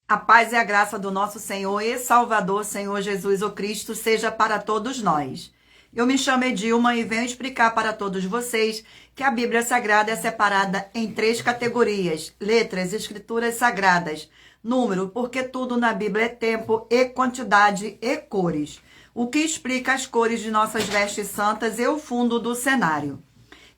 A paz e a graça do nosso Senhor e Salvador, Senhor Jesus o Cristo, seja para todos nós. Eu me chamo Edilma e venho explicar para todos vocês que a Bíblia Sagrada é separada em 3 categorias: letras, escrituras sagradas, número, porque tudo na Bíblia é tempo, e quantidade e cores, o que explica as cores de nossas vestes santas e o fundo do cenário.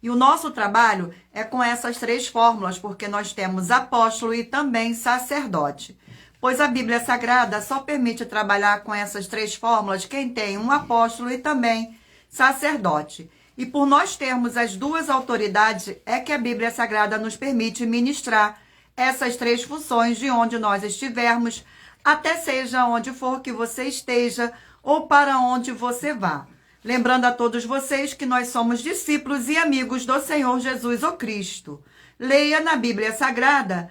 E o nosso trabalho é com essas 3 fórmulas, porque nós temos apóstolo e também sacerdote. Pois a Bíblia Sagrada só permite trabalhar com essas 3 fórmulas quem tem um apóstolo e também sacerdote. E por nós termos as 2 autoridades, é que a Bíblia Sagrada nos permite ministrar essas 3 funções de onde nós estivermos, até seja onde for que você esteja ou para onde você vá. Lembrando a todos vocês que nós somos discípulos e amigos do Senhor Jesus o Cristo. Leia na Bíblia Sagrada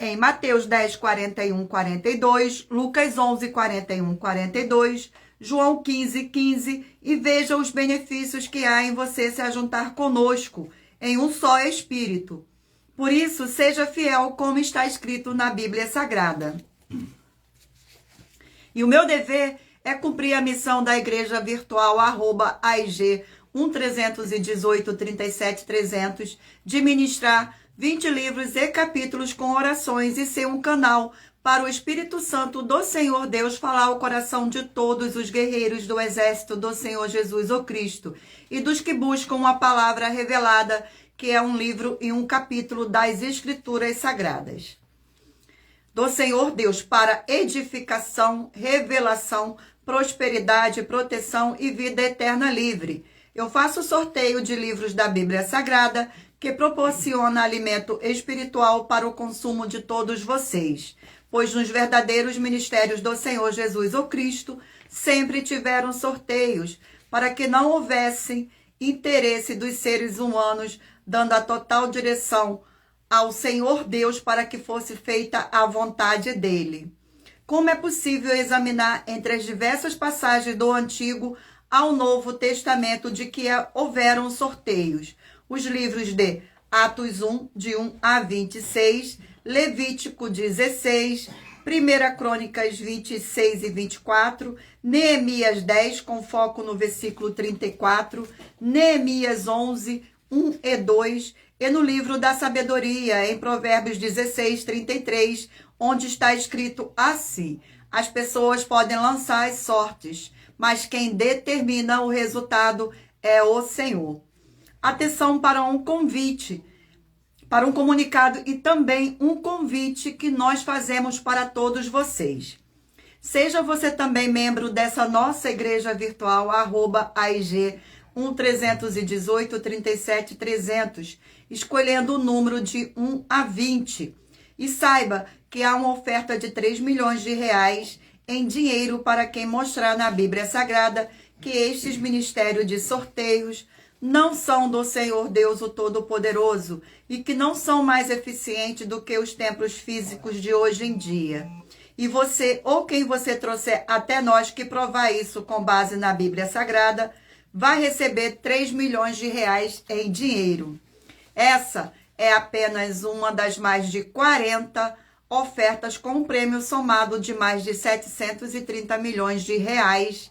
em Mateus 10, 41, 42, Lucas 11, 41, 42, João 15, 15, e veja os benefícios que há em você se ajuntar conosco em um só Espírito. Por isso, seja fiel como está escrito na Bíblia Sagrada. E o meu dever é cumprir a missão da Igreja Virtual @AIG 1318 37 300 de ministrar 20 livros e capítulos com orações e ser um canal para o Espírito Santo do Senhor Deus falar ao coração de todos os guerreiros do exército do Senhor Jesus o Cristo e dos que buscam a palavra revelada, que é um livro e um capítulo das Escrituras Sagradas do Senhor Deus, para edificação, revelação, prosperidade, proteção e vida eterna livre. Eu faço sorteio de livros da Bíblia Sagrada, que proporciona alimento espiritual para o consumo de todos vocês, pois nos verdadeiros ministérios do Senhor Jesus o Cristo sempre tiveram sorteios, para que não houvesse interesse dos seres humanos, dando a total direção ao Senhor Deus para que fosse feita a vontade dele. Como é possível examinar entre as diversas passagens do Antigo ao Novo Testamento de que houveram sorteios? Os livros de Atos 1, de 1 a 26, Levítico 16, 1 Crônicas 26 e 24, Neemias 10, com foco no versículo 34, Neemias 11, 1 e 2, e no livro da sabedoria, em Provérbios 16, 33, onde está escrito assim: as pessoas podem lançar as sortes, mas quem determina o resultado é o Senhor. Atenção para um convite, para um comunicado e também um convite que nós fazemos para todos vocês. Seja você também membro dessa nossa igreja virtual, @AIG 1318 37 300, escolhendo o número de 1 a 20. E saiba que há uma oferta de 3 milhões de reais em dinheiro para quem mostrar na Bíblia Sagrada que estes ministérios de sorteios não são do Senhor Deus o Todo-Poderoso e que não são mais eficientes do que os templos físicos de hoje em dia. E você, ou quem você trouxer até nós que provar isso com base na Bíblia Sagrada, vai receber 3 milhões de reais em dinheiro. Essa é apenas uma das mais de 40 ofertas com um prêmio somado de mais de 730 milhões de reais,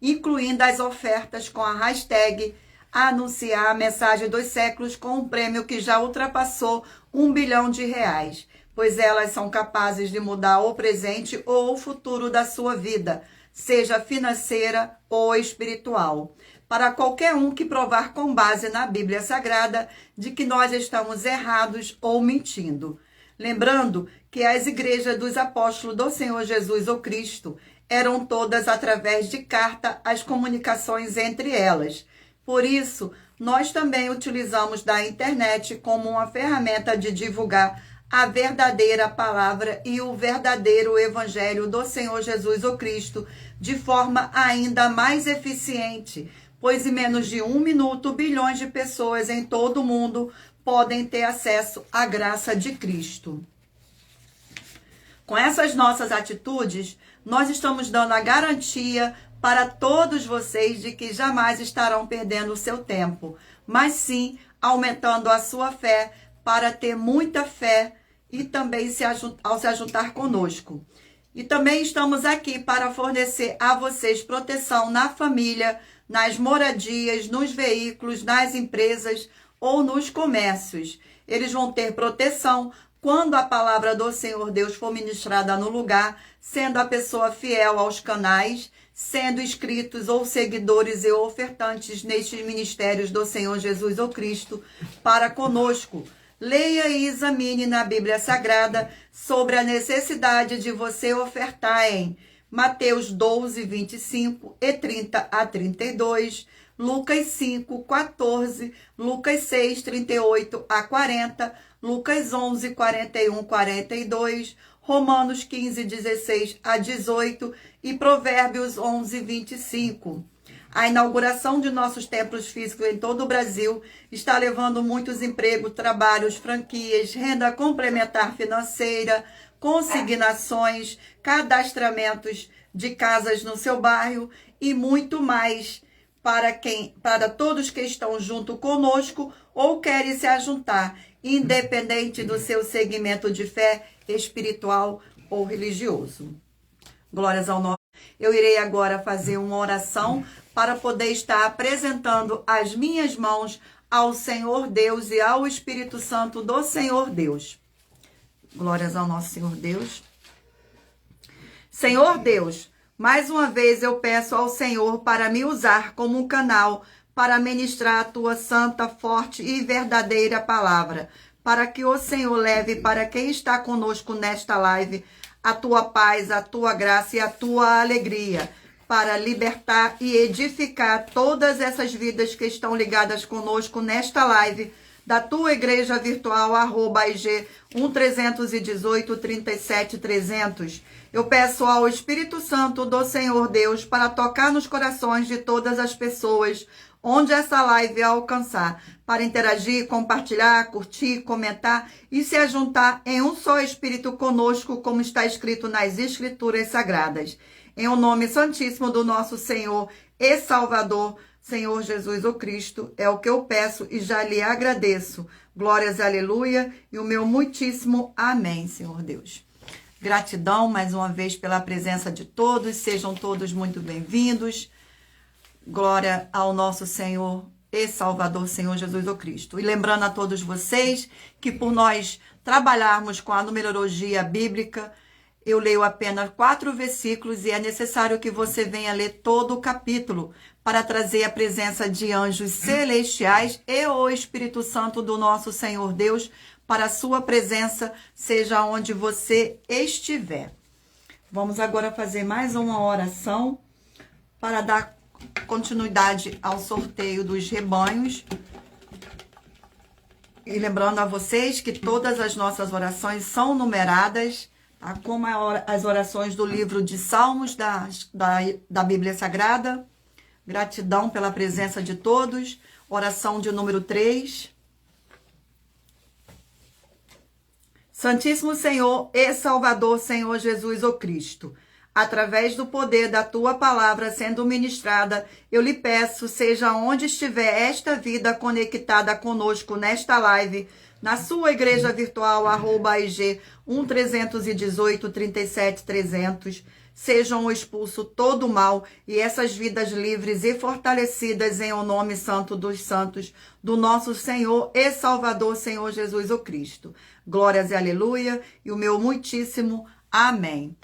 incluindo as ofertas com a hashtag anunciar a mensagem dos séculos, com um prêmio que já ultrapassou 1 bilhão de reais, pois elas são capazes de mudar o presente ou o futuro da sua vida, seja financeira ou espiritual, para qualquer um que provar com base na Bíblia Sagrada de que nós estamos errados ou mentindo. Lembrando que as igrejas dos apóstolos do Senhor Jesus o Cristo eram todas através de carta as comunicações entre elas. Por isso, nós também utilizamos da internet como uma ferramenta de divulgar a verdadeira palavra e o verdadeiro evangelho do Senhor Jesus o Cristo de forma ainda mais eficiente, pois em menos de 1 minuto, bilhões de pessoas em todo o mundo podem ter acesso à graça de Cristo. Com essas nossas atitudes, nós estamos dando a garantia para todos vocês de que jamais estarão perdendo o seu tempo, mas sim aumentando a sua fé para ter muita fé e também ao se ajuntar conosco. E também estamos aqui para fornecer a vocês proteção na família, nas moradias, nos veículos, nas empresas ou nos comércios. Eles vão ter proteção quando a palavra do Senhor Deus for ministrada no lugar, sendo a pessoa fiel aos canais, sendo inscritos ou seguidores e ofertantes nestes ministérios do Senhor Jesus ou Cristo para conosco. Leia e examine na Bíblia Sagrada sobre a necessidade de você ofertar em Mateus 12, 25 e 30 a 32, Lucas 5, 14, Lucas 6, 38 a 40, Lucas 11, 41, 42, Romanos 15, 16 a 18 e Provérbios 11, 25. A inauguração de nossos templos físicos em todo o Brasil está levando muitos empregos, trabalhos, franquias, renda complementar financeira, consignações, cadastramentos de casas no seu bairro e muito mais para todos que estão junto conosco ou querem se ajuntar, independente do seu segmento de fé espiritual ou religioso. Glórias ao nosso. Eu irei agora fazer uma oração para poder estar apresentando as minhas mãos ao Senhor Deus e ao Espírito Santo do Senhor Deus. Glórias ao nosso Senhor Deus. Senhor Deus, mais uma vez eu peço ao Senhor para me usar como um canal para ministrar a tua santa, forte e verdadeira palavra, para que o Senhor leve para quem está conosco nesta live a tua paz, a tua graça e a tua alegria, para libertar e edificar todas essas vidas que estão ligadas conosco nesta live, da tua igreja virtual, @IG 1318 37 300. Eu peço ao Espírito Santo do Senhor Deus para tocar nos corações de todas as pessoas onde essa live alcançar, para interagir, compartilhar, curtir, comentar e se ajuntar em um só Espírito conosco, como está escrito nas Escrituras Sagradas. Em o nome santíssimo do nosso Senhor e Salvador, Senhor Jesus o Cristo, é o que eu peço e já lhe agradeço. Glórias, aleluia, e o meu muitíssimo amém, Senhor Deus. Gratidão mais uma vez pela presença de todos, sejam todos muito bem-vindos. Glória ao nosso Senhor e Salvador, Senhor Jesus o Cristo. E lembrando a todos vocês que por nós trabalharmos com a numerologia bíblica, eu leio apenas 4 versículos e é necessário que você venha ler todo o capítulo para trazer a presença de anjos celestiais e o Espírito Santo do nosso Senhor Deus para a sua presença, seja onde você estiver. Vamos agora fazer mais uma oração para dar continuidade ao sorteio dos rebanhos. E lembrando a vocês que todas as nossas orações são numeradas, tá? Como as orações do livro de Salmos da Bíblia Sagrada. Gratidão pela presença de todos. Oração de número 3. Santíssimo Senhor e Salvador, Senhor Jesus o Cristo, através do poder da tua palavra sendo ministrada, eu lhe peço, seja onde estiver esta vida conectada conosco nesta live, na sua igreja virtual, @IG 1318 37 300, sejam expulso todo o mal e essas vidas livres e fortalecidas em o nome santo dos santos, do nosso Senhor e Salvador, Senhor Jesus o Cristo. Glórias e aleluia, e o meu muitíssimo amém.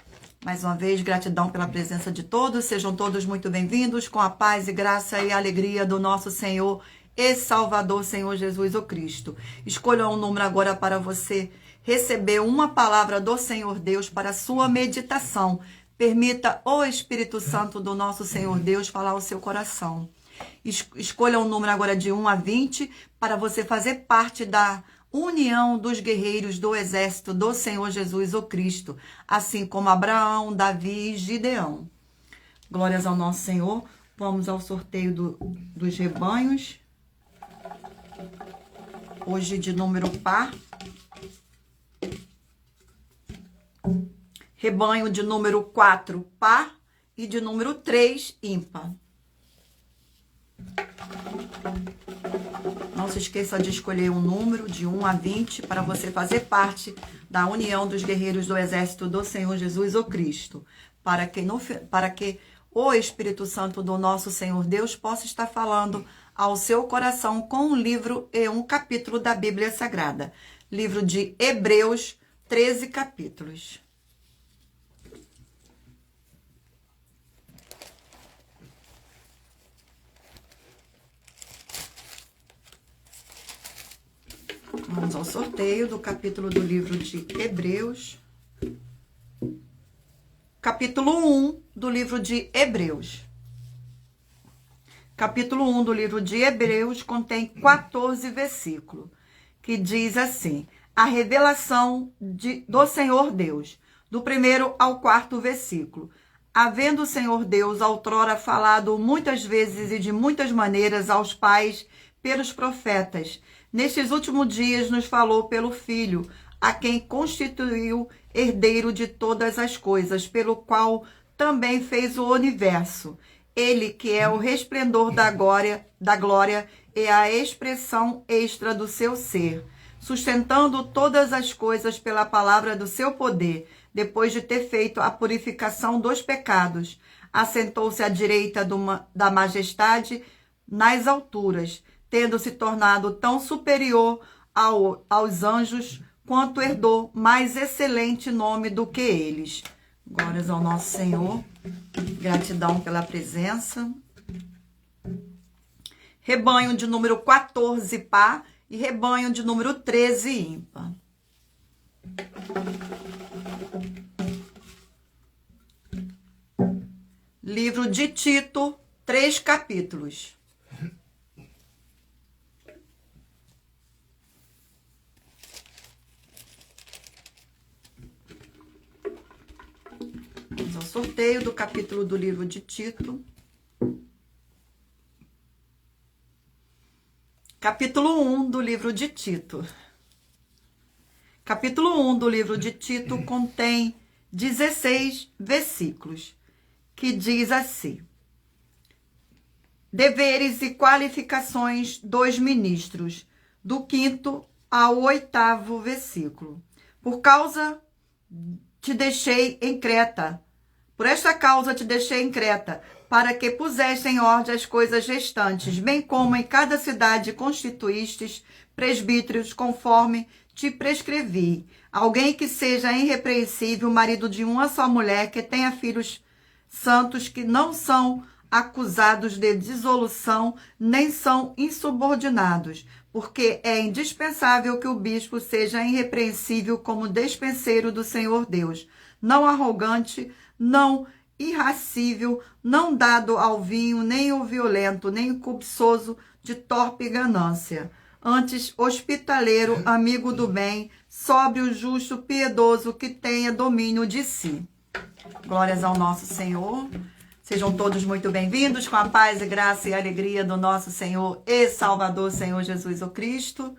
Mais uma vez, gratidão pela presença de todos. Sejam todos muito bem-vindos com a paz e graça e alegria do nosso Senhor e Salvador, Senhor Jesus o Cristo. Escolha um número agora para você receber uma palavra do Senhor Deus para a sua meditação. Permita o Espírito Santo do nosso Senhor Deus falar ao seu coração. Escolha um número agora de 1 a 20 para você fazer parte da união dos guerreiros do exército do Senhor Jesus o Cristo, assim como Abraão, Davi e Gideão. Glórias ao nosso Senhor. Vamos ao sorteio dos rebanhos. Hoje de número par. Rebanho de número 4, par, e de número 3, ímpar. Não se esqueça de escolher um número de 1 a 20 para você fazer parte da união dos guerreiros do exército do Senhor Jesus o Cristo, para que o Espírito Santo do nosso Senhor Deus possa estar falando ao seu coração com um livro e um capítulo da Bíblia Sagrada. Livro de Hebreus, 13 capítulos. Vamos ao sorteio do capítulo do livro de Hebreus. Capítulo 1 do livro de Hebreus. Capítulo 1 do livro de Hebreus contém 14 versículos, que diz assim: a revelação do Senhor Deus, do 1º ao 4º versículo. Havendo o Senhor Deus outrora falado muitas vezes e de muitas maneiras aos pais pelos profetas, nestes últimos dias nos falou pelo Filho, a quem constituiu herdeiro de todas as coisas, pelo qual também fez o universo. Ele que é o resplendor da glória e a expressão extra do seu ser, sustentando todas as coisas pela palavra do seu poder, depois de ter feito a purificação dos pecados, assentou-se à direita da majestade nas alturas, tendo se tornado tão superior aos anjos, quanto herdou mais excelente nome do que eles. Glórias ao nosso Senhor. Gratidão pela presença. Rebanho de número 14, par, e rebanho de número 13, ímpar. Livro de Tito, 3 capítulos. Vamos ao sorteio do capítulo do livro de Tito. Capítulo 1 do livro de Tito. Capítulo 1 do livro de Tito contém 16 versículos, que diz assim: deveres e qualificações dos ministros, do 5º ao 8º versículo. Por esta causa te deixei em Creta, para que puseste em ordem as coisas restantes, bem como em cada cidade constituístes presbíteros, conforme te prescrevi. Alguém que seja irrepreensível, marido de uma só mulher, que tenha filhos santos, que não são acusados de dissolução, nem são insubordinados, porque é indispensável que o bispo seja irrepreensível como despenseiro do Senhor Deus, não arrogante, não irracível, não dado ao vinho, nem o violento, nem o cobiçoso de torpe ganância. Antes, hospitaleiro, amigo do bem, sóbrio, justo, piedoso, que tenha domínio de si. Glórias ao nosso Senhor. Sejam todos muito bem-vindos, com a paz e graça e alegria do nosso Senhor e Salvador, Senhor Jesus o Cristo.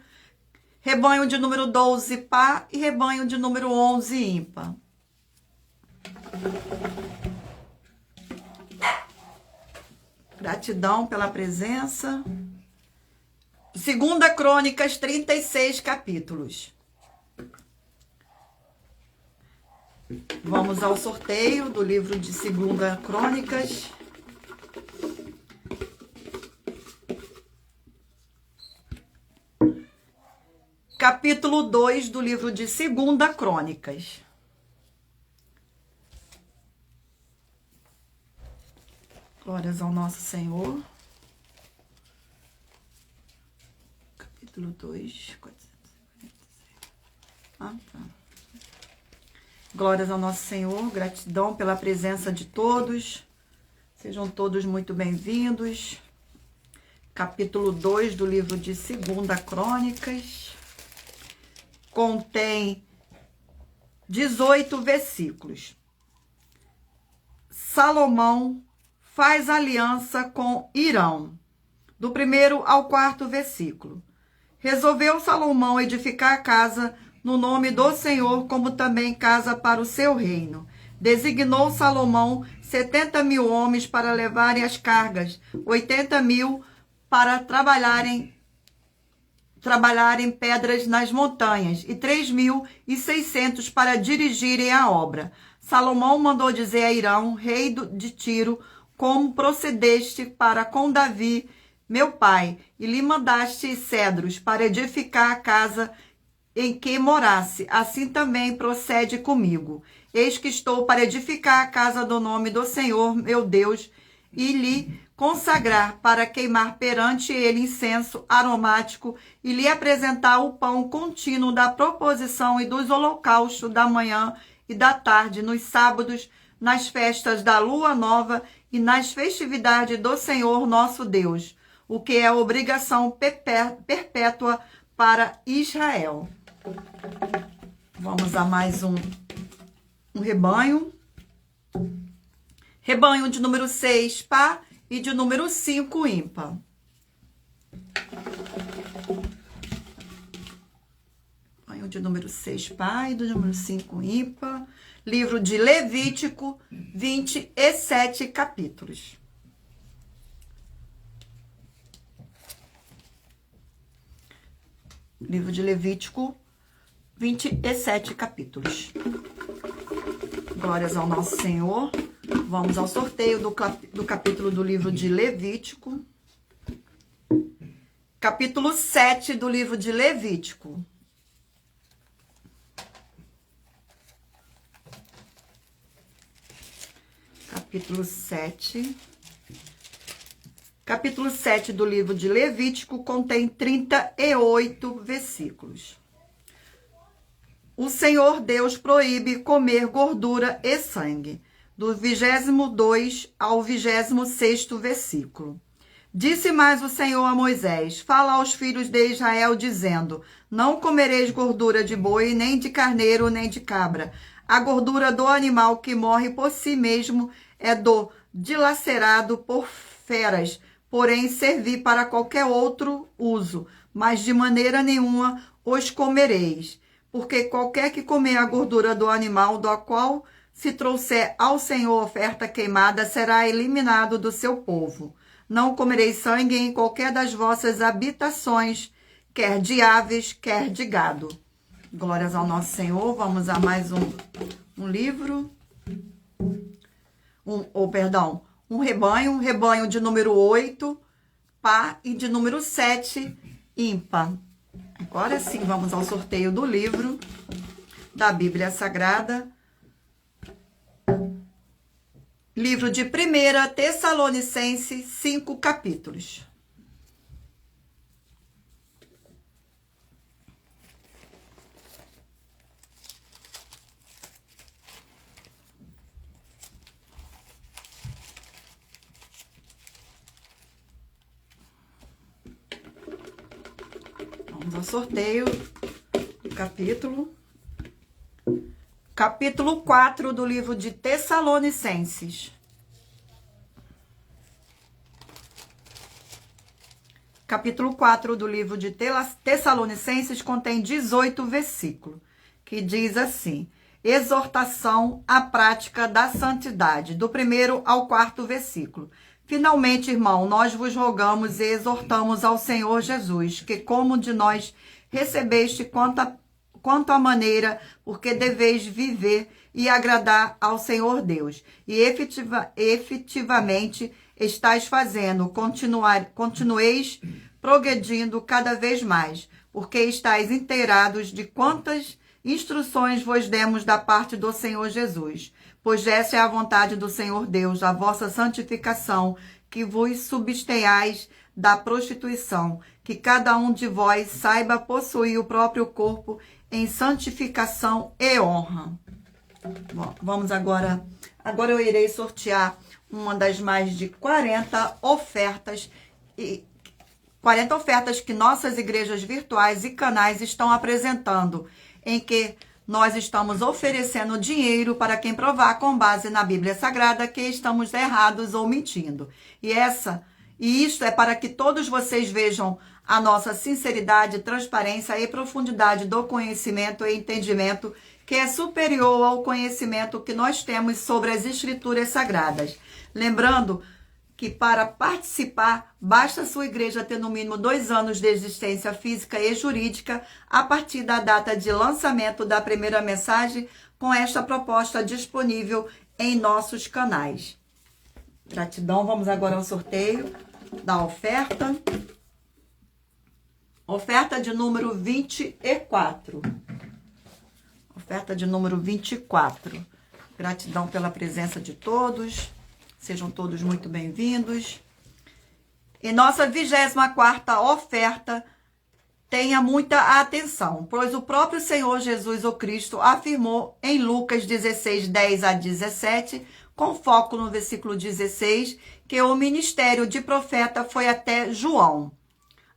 Rebanho de número 12, par, e rebanho de número 11, ímpar. Gratidão pela presença. 2 Crônicas, 36 capítulos. Vamos ao sorteio do livro de 2 Crônicas. Capítulo 2 do livro de 2 Crônicas. Glórias ao nosso Senhor. Capítulo 2, 446. Tá. Glórias ao nosso Senhor, gratidão pela presença de todos. Sejam todos muito bem-vindos. Capítulo 2 do livro de 2 Crônicas. Contém 18 versículos. Salomão faz aliança com Irão, do 1º ao 4º versículo. Resolveu Salomão edificar a casa no nome do Senhor, como também casa para o seu reino. Designou Salomão 70.000 homens para levarem as cargas, 80.000 para trabalharem trabalharem pedras nas montanhas, e 3.600 para dirigirem a obra. Salomão mandou dizer a Irão, rei de Tiro, como procedeste para com Davi, meu pai, e lhe mandaste cedros para edificar a casa em que morasse. Assim também procede comigo. Eis que estou para edificar a casa do nome do Senhor, meu Deus, e lhe consagrar para queimar perante ele incenso aromático e lhe apresentar o pão contínuo da proposição e dos holocaustos da manhã e da tarde, nos sábados, nas festas da lua nova e nas festividades do Senhor nosso Deus, o que é obrigação perpétua para Israel. Vamos a mais um rebanho. Rebanho de número 6, par, e de número 5, ímpar. Rebanho de número 6, par, e do número 5, ímpar. Livro de Levítico, 27 capítulos. Livro de Levítico, 27 capítulos. Glórias ao nosso Senhor. Vamos ao sorteio do capítulo do livro de Levítico. Capítulo 7 do livro de Levítico. Capítulo 7. Capítulo 7 do livro de Levítico contém 38 versículos. O Senhor Deus proíbe comer gordura e sangue. Do 22 ao 26º versículo. Disse mais o Senhor a Moisés: fala aos filhos de Israel, dizendo: não comereis gordura de boi, nem de carneiro, nem de cabra. A gordura do animal que morre por si mesmo é do dilacerado por feras, porém servir para qualquer outro uso, mas de maneira nenhuma os comereis. Porque qualquer que comer a gordura do animal, do qual se trouxer ao Senhor oferta queimada, será eliminado do seu povo. Não comereis sangue em qualquer das vossas habitações, quer de aves, quer de gado. Glórias ao nosso Senhor. Vamos a mais um livro. Um rebanho de número 8, par, e de número 7, ímpar. Agora sim, vamos ao sorteio do livro da Bíblia Sagrada. Livro de 1 Tessalonicenses, 5 capítulos. Vamos ao sorteio do capítulo. Capítulo 4 do livro de Tessalonicenses. Capítulo 4 do livro de Tessalonicenses contém 18 versículos, que diz assim: exortação à prática da santidade, do 1º ao 4º versículo. Finalmente, irmão, nós vos rogamos e exortamos ao Senhor Jesus, que como de nós recebeste quanto à maneira, porque deveis viver e agradar ao Senhor Deus. E efetivamente estáis fazendo, continueis progredindo cada vez mais, porque estáis inteirados de quantas instruções vos demos da parte do Senhor Jesus. Pois essa é a vontade do Senhor Deus, a vossa santificação, que vos substenhais da prostituição, que cada um de vós saiba possuir o próprio corpo em santificação e honra. Bom, vamos agora. Agora eu irei sortear uma das mais de 40 ofertas que nossas igrejas virtuais e canais estão apresentando, em que nós estamos oferecendo dinheiro para quem provar com base na Bíblia Sagrada que estamos errados ou mentindo. E isto é para que todos vocês vejam a nossa sinceridade, transparência e profundidade do conhecimento e entendimento, que é superior ao conhecimento que nós temos sobre as Escrituras Sagradas. Lembrando que para participar, basta a sua igreja ter no mínimo 2 anos de existência física e jurídica a partir da data de lançamento da primeira mensagem, com esta proposta disponível em nossos canais. Gratidão, vamos agora ao sorteio da oferta. Oferta de número 24. Oferta de número 24. Gratidão pela presença de todos. Sejam todos muito bem-vindos. Em nossa 24ª oferta, tenha muita atenção, pois o próprio Senhor Jesus o Cristo afirmou em Lucas 16, 10 a 17, com foco no versículo 16, que o ministério de profeta foi até João.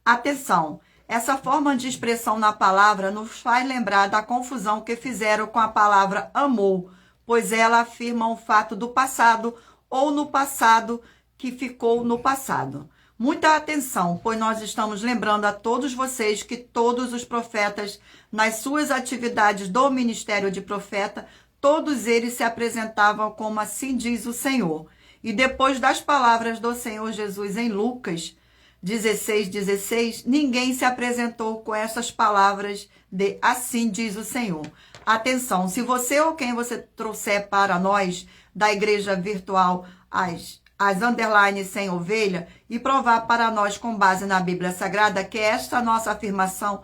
Atenção, essa forma de expressão na palavra nos faz lembrar da confusão que fizeram com a palavra amou, pois ela afirma um fato do passado ou no passado que ficou no passado. Muita atenção, pois nós estamos lembrando a todos vocês que todos os profetas, nas suas atividades do ministério de profeta, todos eles se apresentavam como assim diz o Senhor. E depois das palavras do Senhor Jesus em Lucas 16:16, ninguém se apresentou com essas palavras de assim diz o Senhor. Atenção, se você ou quem você trouxer para nós da igreja virtual as underlines sem ovelha e provar para nós com base na Bíblia Sagrada que esta nossa afirmação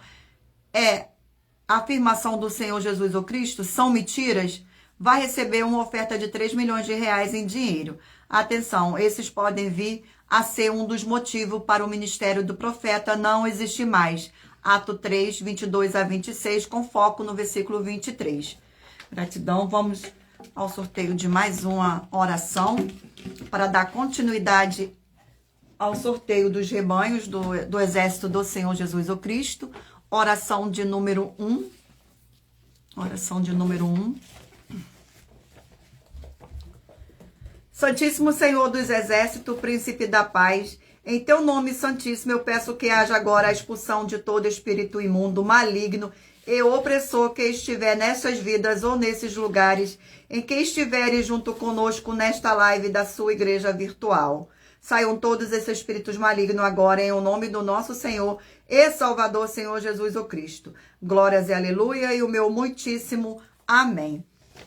é a afirmação do Senhor Jesus o Cristo, são mentiras, vai receber uma oferta de 3 milhões de reais em dinheiro. Atenção, esses podem vir a ser um dos motivos para o ministério do profeta não existir mais. Ato 3, 22 a 26, com foco no versículo 23. Gratidão, vamos ao sorteio de mais uma oração para dar continuidade ao sorteio dos rebanhos do exército do Senhor Jesus o Cristo. Oração de número 1. Oração de número 1. Santíssimo Senhor dos Exércitos, Príncipe da Paz, em teu nome santíssimo eu peço que haja agora a expulsão de todo espírito imundo, maligno e opressor que estiver nessas vidas ou nesses lugares em que estiverem junto conosco nesta live da sua igreja virtual. Saiam todos esses espíritos malignos agora em o nome do nosso Senhor e Salvador, Senhor Jesus o Cristo. Glórias e aleluia e o meu muitíssimo amém.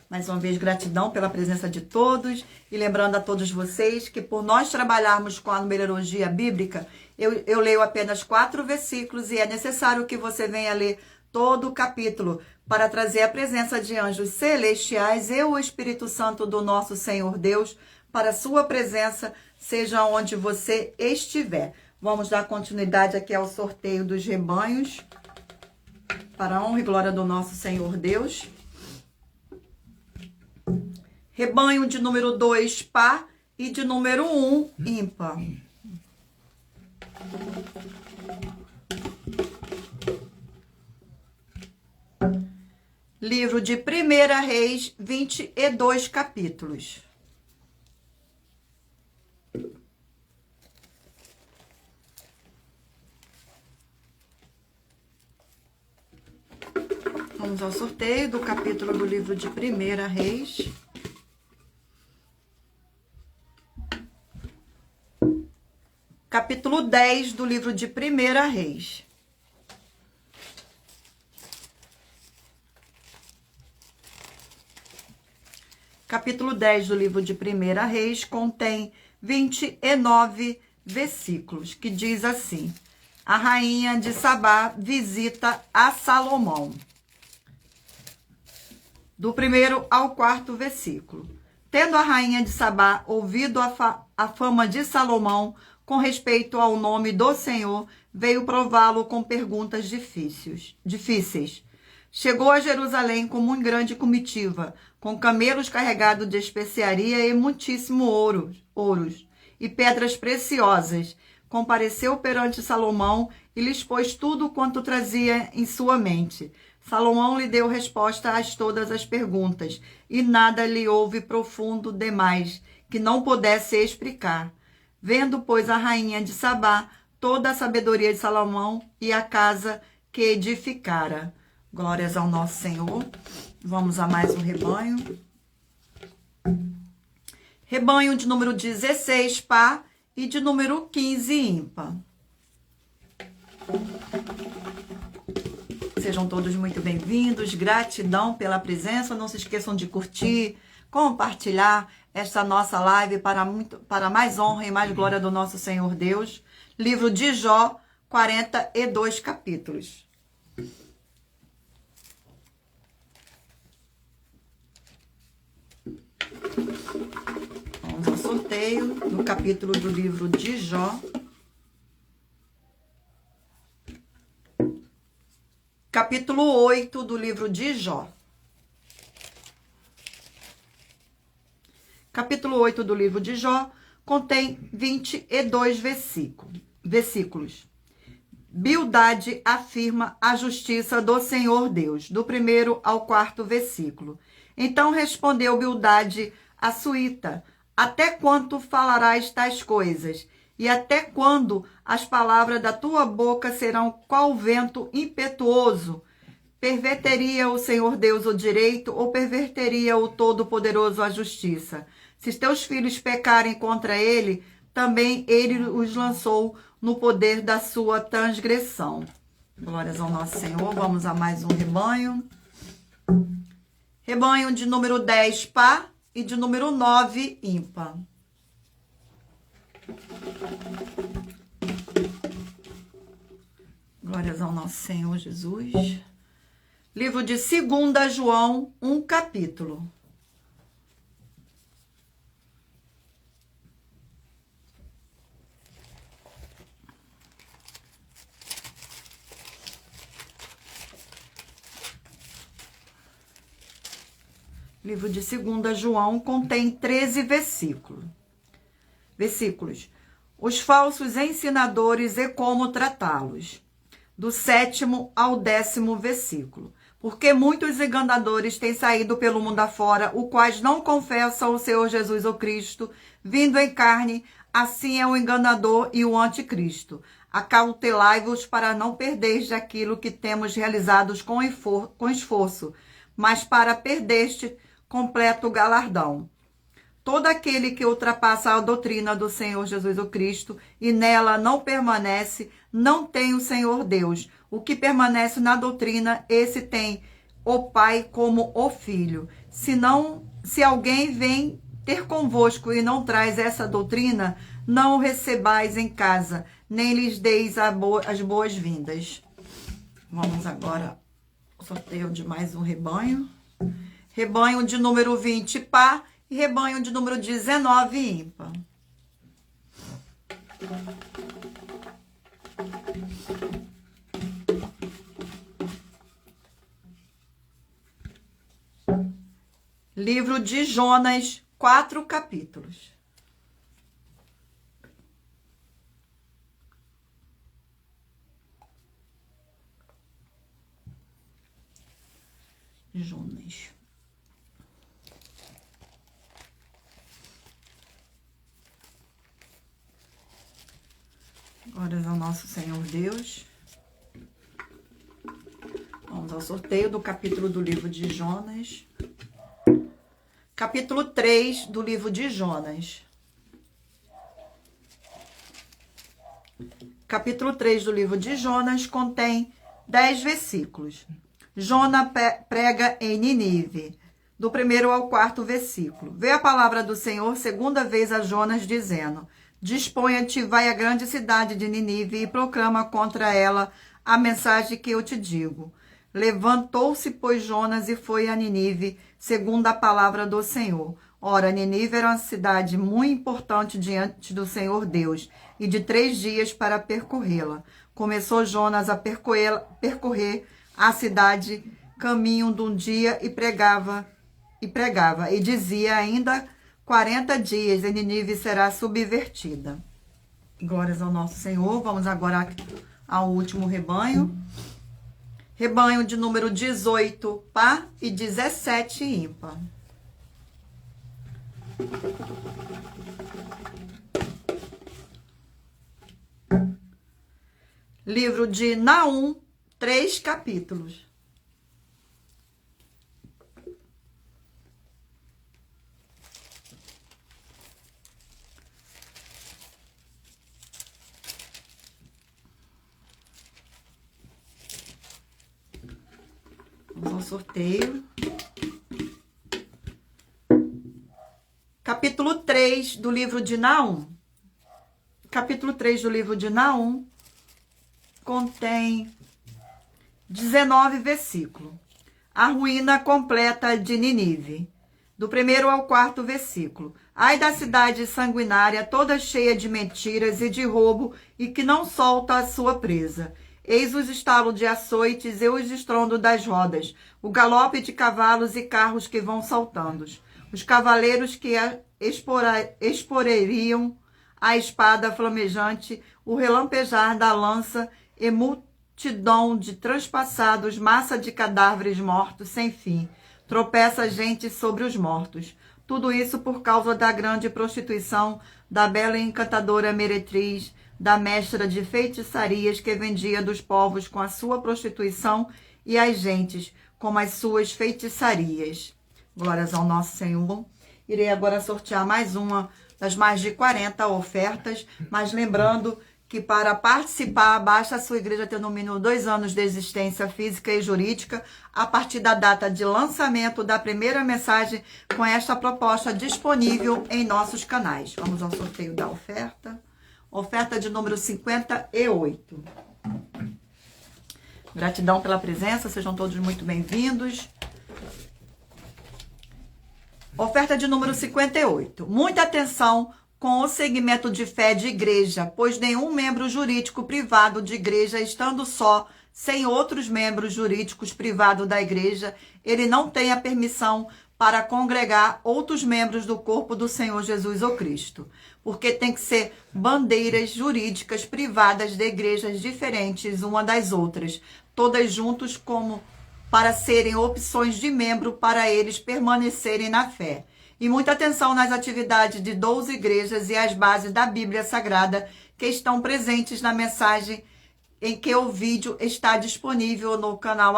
Mais uma vez, gratidão pela presença de todos e lembrando a todos vocês que por nós trabalharmos com a numerologia bíblica, eu leio apenas 4 versículos e é necessário que você venha ler todo o capítulo para trazer a presença de anjos celestiais e o Espírito Santo do nosso Senhor Deus para a sua presença, seja onde você estiver. Vamos dar continuidade aqui ao sorteio dos rebanhos para a honra e glória do nosso Senhor Deus. Rebanho de número 2, par, e de número 1, ímpar. Livro de 1 Reis, 22 capítulos. Vamos ao sorteio do capítulo do livro de 1 Reis. Capítulo 10 do livro de 1 Reis. Capítulo 10 do livro de 1 Reis contém 29 versículos, que diz assim: a rainha de Sabá visita a Salomão. Do 1º ao 4º versículo. Tendo a rainha de Sabá ouvido a fama de Salomão com respeito ao nome do Senhor, veio prová-lo com perguntas difíceis. Chegou a Jerusalém com muito grande comitiva, com camelos carregados de especiaria e muitíssimo ouros e pedras preciosas. Compareceu perante Salomão e lhes pôs tudo quanto trazia em sua mente. Salomão lhe deu resposta a todas as perguntas, e nada lhe houve profundo demais, que não pudesse explicar. Vendo, pois, a rainha de Sabá toda a sabedoria de Salomão e a casa que edificara. Glórias ao nosso Senhor. Vamos a mais um rebanho. Rebanho de número 16, par, e de número 15 ímpar. Sejam todos muito bem-vindos, gratidão pela presença. Não se esqueçam de curtir, compartilhar esta nossa live para mais honra e mais glória do nosso Senhor Deus. Livro de Jó, 42 capítulos. Vamos ao sorteio do capítulo do livro de Jó. Capítulo 8 do livro de Jó. Capítulo 8 do livro de Jó contém 22 versículos. Bildade afirma a justiça do Senhor Deus, do 1º ao 4º versículo. Então respondeu Bildade a Suíta: até quando falarás tais coisas? E até quando as palavras da tua boca serão qual vento impetuoso? Perverteria o Senhor Deus o direito ou perverteria o Todo-Poderoso a justiça? Se teus filhos pecarem contra ele, também ele os lançou no poder da sua transgressão. Glórias ao nosso Senhor. Vamos a mais um rebanho. Rebanho de número 10, par, e de número 9, ímpar. Glórias ao nosso Senhor Jesus. Livro de 2 João, 1 capítulo. Livro de 2 João contém 13 versículos. Os falsos ensinadores e como tratá-los. Do 7º ao 10º versículo. Porque muitos enganadores têm saído pelo mundo afora, os quais não confessam o Senhor Jesus o Cristo, vindo em carne, assim é o enganador e o anticristo. Acautelai-vos para não perderes aquilo que temos realizado com esforço, mas para perdeste completo galardão. Todo aquele que ultrapassa a doutrina do Senhor Jesus o Cristo e nela não permanece, não tem o Senhor Deus. O que permanece na doutrina, esse tem o Pai como o Filho. Se alguém vem ter convosco e não traz essa doutrina, não o recebais em casa, nem lhes deis as boas-vindas. Vamos agora ao sorteio de mais um rebanho. Rebanho de número 20, par, e rebanho de número 19, ímpar. Livro de Jonas, 4 capítulos. Jonas. Glórias ao nosso Senhor Deus. Vamos ao sorteio do capítulo do livro de Jonas. Capítulo 3 do livro de Jonas. Capítulo 3 do livro de Jonas contém 10 versículos. Jonas prega em Nínive, do 1º ao 4º versículo. Veio a palavra do Senhor segunda vez a Jonas, dizendo: Disponha-te, vai à grande cidade de Nínive e proclama contra ela a mensagem que eu te digo. Levantou-se, pois, Jonas e foi a Nínive, segundo a palavra do Senhor. Ora, Nínive era uma cidade muito importante diante do Senhor Deus, e de 3 dias para percorrê-la. Começou Jonas a percorrer a cidade, caminho de um dia, e pregava, e dizia ainda 40 dias, e Nínive será subvertida. Glórias ao nosso Senhor. Vamos agora ao último rebanho. Rebanho de número 18, par, e 17, ímpar. Livro de Naum, 3 capítulos. sorteio. Capítulo 3 do livro de Naum. Capítulo 3 do livro de Naum contém 19 versículos. A ruína completa de Nínive. Do 1º ao 4º versículo. Ai da cidade sanguinária, toda cheia de mentiras e de roubo, e que não solta a sua presa. Eis os estalos de açoites e os estrondos das rodas, o galope de cavalos e carros que vão saltando. Os cavaleiros que exporeriam a espada flamejante, o relampejar da lança e multidão de transpassados, massa de cadáveres mortos sem fim. Tropeça a gente sobre os mortos. Tudo isso por causa da grande prostituição da bela e encantadora meretriz, da mestra de feitiçarias que vendia dos povos com a sua prostituição e as gentes com as suas feitiçarias. Glórias ao nosso Senhor. Irei agora sortear mais uma das mais de 40 ofertas, mas lembrando que para participar, basta a sua igreja ter no mínimo 2 anos de existência física e jurídica, a partir da data de lançamento da primeira mensagem com esta proposta disponível em nossos canais. Vamos ao sorteio da oferta. Oferta de número 58. Gratidão pela presença, sejam todos muito bem-vindos. Oferta de número 58. Muita atenção com o segmento de fé de igreja, pois nenhum membro jurídico privado de igreja, estando só, sem outros membros jurídicos privados da igreja, ele não tem a permissão para congregar outros membros do corpo do Senhor Jesus ou Cristo, porque tem que ser bandeiras jurídicas privadas de igrejas diferentes uma das outras, todas juntos como para serem opções de membro para eles permanecerem na fé. E muita atenção nas atividades de 12 igrejas e as bases da Bíblia Sagrada que estão presentes na mensagem em que o vídeo está disponível no canal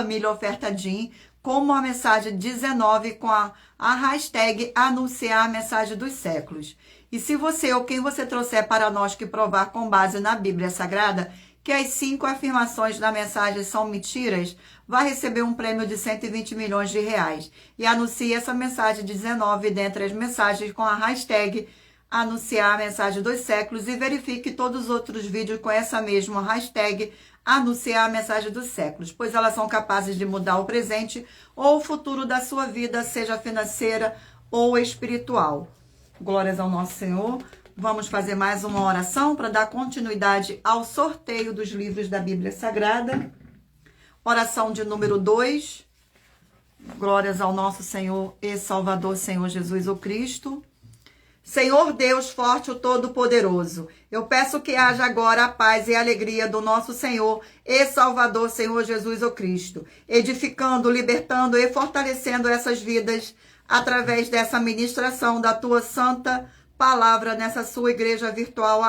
@milhaofertadim, como a mensagem 19 com a hashtag anunciar a mensagem dos séculos. E se você ou quem você trouxer para nós que provar com base na Bíblia Sagrada que as 5 afirmações da mensagem são mentiras, vai receber um prêmio de 120 milhões de reais. E anuncie essa mensagem 19 dentre as mensagens com a hashtag anunciar a mensagem dos séculos e verifique todos os outros vídeos com essa mesma hashtag anunciar a mensagem dos séculos, pois elas são capazes de mudar o presente ou o futuro da sua vida, seja financeira ou espiritual. Glórias ao nosso Senhor. Vamos fazer mais uma oração para dar continuidade ao sorteio dos livros da Bíblia Sagrada. Oração de número 2. Glórias ao nosso Senhor e Salvador, Senhor Jesus o Cristo. Senhor Deus forte, o Todo-Poderoso, eu peço que haja agora a paz e a alegria do nosso Senhor e Salvador, Senhor Jesus o Cristo, edificando, libertando e fortalecendo essas vidas através dessa ministração da tua santa palavra nessa sua igreja virtual,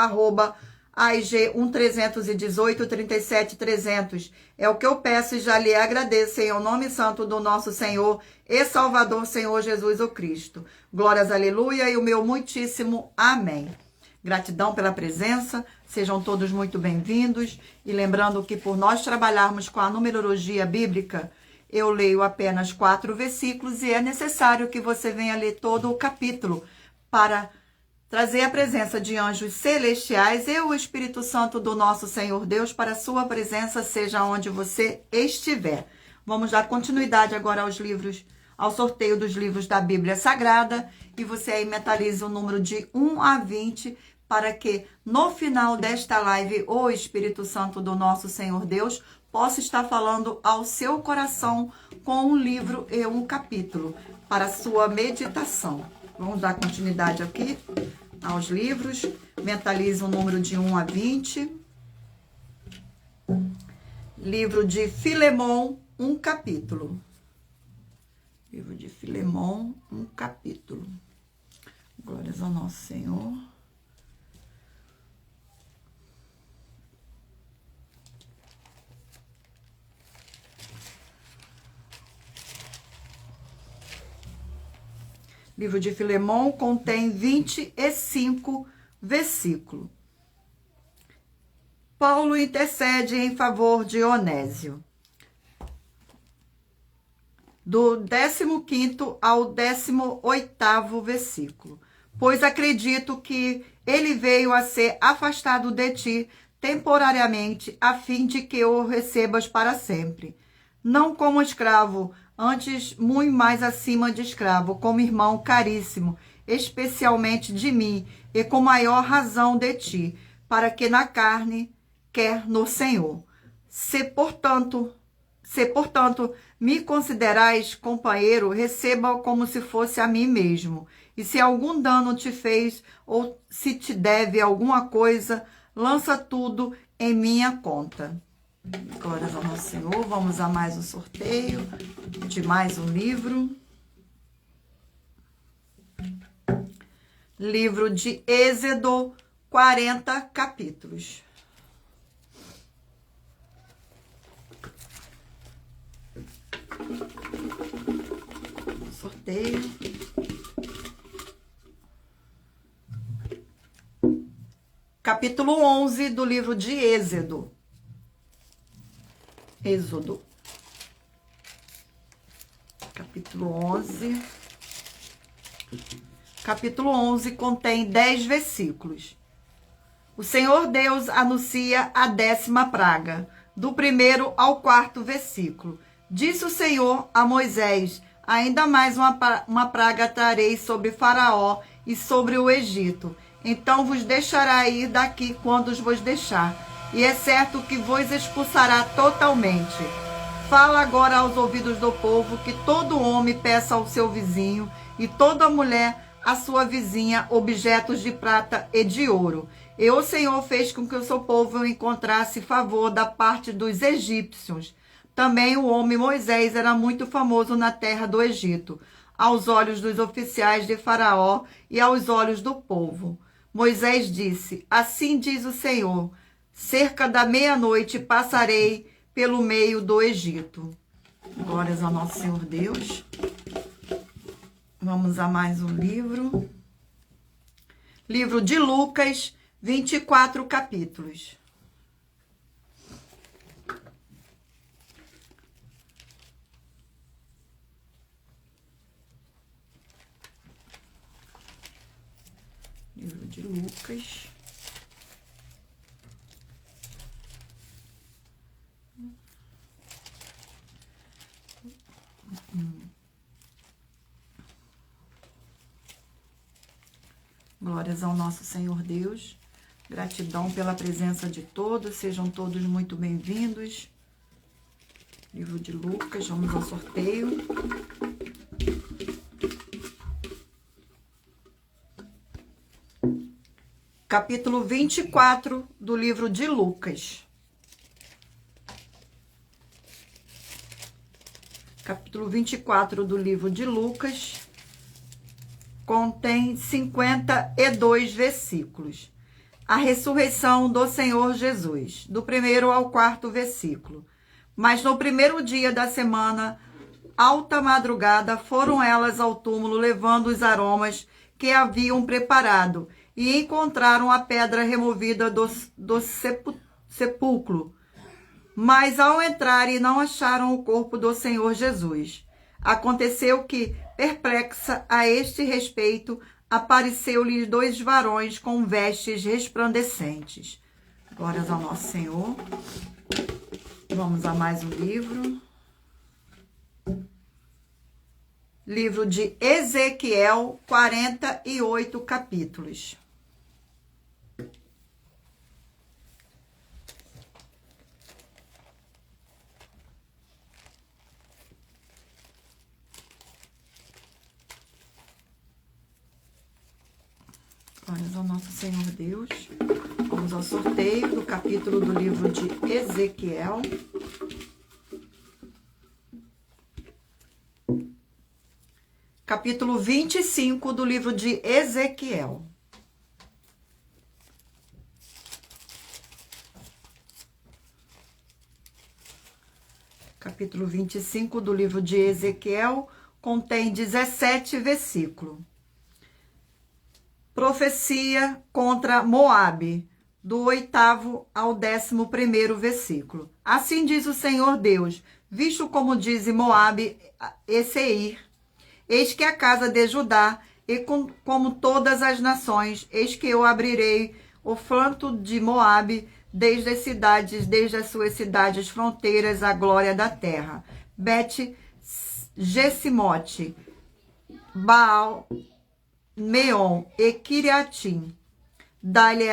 AIG 1318 37 300. É o que eu peço e já lhe agradeço em nome santo do nosso Senhor e Salvador, Senhor Jesus o Cristo. Glórias, aleluia, e o meu muitíssimo amém. Gratidão pela presença, sejam todos muito bem-vindos. E lembrando que por nós trabalharmos com a numerologia bíblica, eu leio apenas 4 versículos e é necessário que você venha ler todo o capítulo para trazer a presença de anjos celestiais e o Espírito Santo do nosso Senhor Deus para a sua presença, seja onde você estiver. Vamos dar continuidade agora aos livros, ao sorteio dos livros da Bíblia Sagrada. E você aí mentalize o número de 1 a 20 para que no final desta live o Espírito Santo do nosso Senhor Deus possa estar falando ao seu coração com um livro e um capítulo para a sua meditação. Vamos dar continuidade aqui aos livros. Mentalize o número de 1 a 20. Livro de Filemon, um capítulo. Livro de Filemon, um capítulo. Glórias ao nosso Senhor. Livro de Filemon contém 25 versículos. Paulo intercede em favor de Onésio. do 15º ao 18º versículo. Pois acredito que ele veio a ser afastado de ti temporariamente, a fim de que o recebas para sempre. Não como escravo, antes muito mais acima de escravo, como irmão caríssimo, especialmente de mim, e com maior razão de ti, para que na carne quer no Senhor. Se, portanto, me considerais companheiro, receba como se fosse a mim mesmo. E se algum dano te fez, ou se te deve alguma coisa, lança tudo em minha conta. Glórias ao nosso Senhor. Vamos a mais um sorteio de mais um livro. Livro de Êxodo, 40 capítulos. Sorteio. Capítulo 11 do livro de Êxodo. Capítulo 11. Capítulo 11 contém 10 versículos. O Senhor Deus anuncia a 10ª praga, do 1º ao 4º versículo. Disse o Senhor a Moisés: ainda mais uma praga trarei sobre Faraó e sobre o Egito. Então vos deixará ir daqui quando vos deixar, e é certo que vos expulsará totalmente. Fala agora aos ouvidos do povo que todo homem peça ao seu vizinho e toda mulher à sua vizinha objetos de prata e de ouro. E o Senhor fez com que o seu povo encontrasse favor da parte dos egípcios. Também o homem Moisés era muito famoso na terra do Egito, aos olhos dos oficiais de Faraó e aos olhos do povo. Moisés disse: assim diz o Senhor, cerca da meia-noite passarei pelo meio do Egito. Glórias ao nosso Senhor Deus. Vamos a mais um livro. Livro de Lucas, 24 capítulos. Livro de Lucas. Glórias ao nosso Senhor Deus. Gratidão pela presença de todos. Sejam todos muito bem-vindos. Livro de Lucas. Vamos ao sorteio. Capítulo 24 do livro de Lucas. Capítulo 24 do livro de Lucas contém 52 versículos. A ressurreição do Senhor Jesus, do 1º ao 4º versículo. Mas no primeiro dia da semana, alta madrugada, foram elas ao túmulo levando os aromas que haviam preparado e encontraram a pedra removida do sepulcro. Mas ao entrarem não acharam o corpo do Senhor Jesus. Aconteceu que, perplexa a este respeito, apareceu-lhes 2 varões com vestes resplandecentes. Glórias ao nosso Senhor. Vamos a mais um livro. Livro de Ezequiel, 48 capítulos. Glórias ao nosso Senhor Deus. Vamos ao sorteio do capítulo do livro de Ezequiel. Capítulo 25 do livro de Ezequiel. Capítulo 25 do livro de Ezequiel contém 17 versículos. Profecia contra Moabe, do 8º ao 11º versículo. Assim diz o Senhor Deus, visto como diz Moabe e Seir, eis que a casa de Judá, e como todas as nações, eis que eu abrirei o flanco de Moabe, desde as suas cidades fronteiras, a glória da terra. Bet-Gesimote, Baal, Meon e Kiriatim. Dá-lhe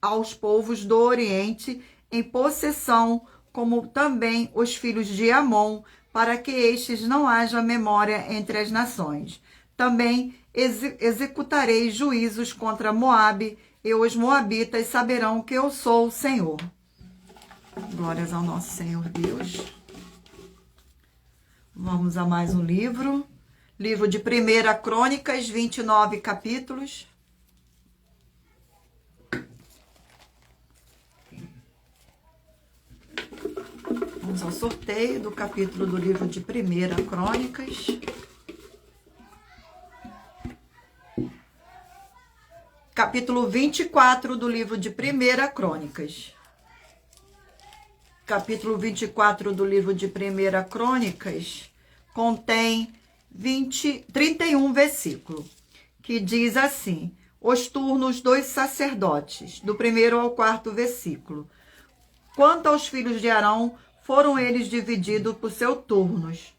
aos povos do Oriente em possessão, como também os filhos de Amon, para que estes não haja memória entre as nações. Também executarei juízos contra Moabe, e os moabitas saberão que eu sou o Senhor. Glórias ao nosso Senhor Deus. Vamos a mais um livro. Livro de 1 Crônicas, 29 capítulos. Vamos ao sorteio do capítulo do livro de 1 Crônicas. Capítulo 24 do livro de 1 Crônicas. Capítulo 24 do livro de 1 Crônicas contém 31 versículos, que diz assim: os turnos dos sacerdotes, do 1º ao 4º versículo. Quanto aos filhos de Arão, foram eles divididos por seus turnos.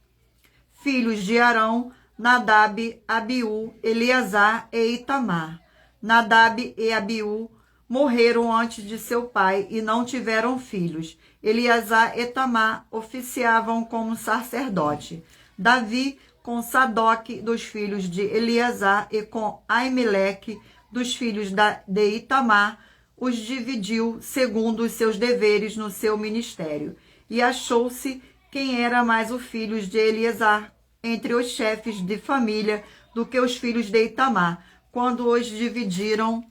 Filhos de Arão, Nadab, Abiú, Eleazar e Itamar. Nadab e Abiú morreram antes de seu pai e não tiveram filhos. Eleazar e Itamar oficiavam como sacerdote. Davi com Sadoc dos filhos de Eleazar e com Aimeleque dos filhos de Itamar, os dividiu segundo os seus deveres no seu ministério. E achou-se quem era mais os filhos de Eleazar entre os chefes de família do que os filhos de Itamar, quando os dividiram